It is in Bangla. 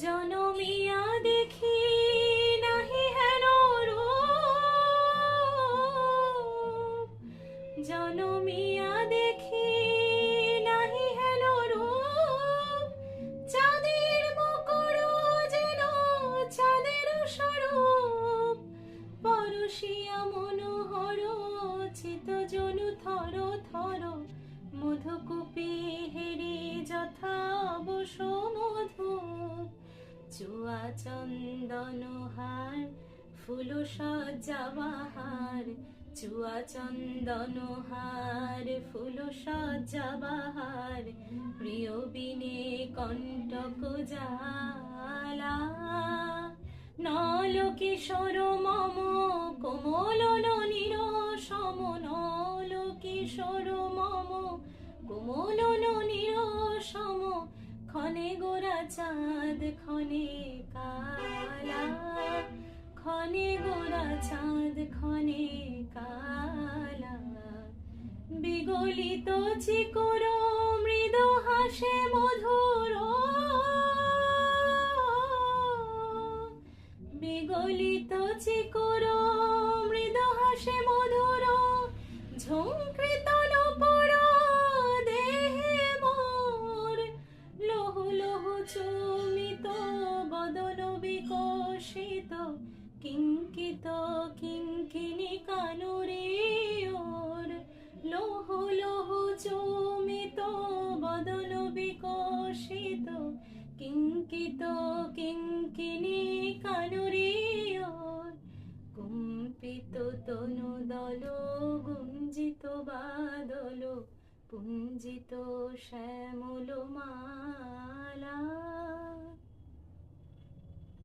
জনমিয়া দেখি নাহি হেন রূপ, জনমিয়া দেখি নাহি হেন রূপ, চাঁদের মকর যেন চাঁদের স্বরূপ, পরশিয়া মনোহর চিত জনু থর থর, মধুকূপে হেরি যথা বস মধুপ, চুয়া চন্দন হার ফুল সজ্জা বাহার, চুয়া চন্দন হার ফুল সজ্জা বাহার, প্রিয় বিনে কণ্টক জ্বালা, নল কিশোর মম কোমল ননির সম, নল কিশোর মম কোমল ননির সম, ক্ষণে গোরা চাঁদ ক্ষণে কালা, ক্ষণে গোরা চাঁদ ক্ষণে কালা, বিগলিত চিকুর মৃদু হাসে মধুর, বিগলিত চিকুর মৃদু হাসে মধুর, ঝংকৃত নপর দেহে মোর, লহু লহু চুমিত বদন বিকশিত, কিঙ্কিত কিঙ্কিনী কানরে ওর, লহু লহু চুমিত বদন বিকশিত, কিঙ্কিত কিঙ্কিনী কানরে ওর, কুম্পিত তনু দল গুঞ্জিত বাদল, পুঞ্জিত শ্যামল মা।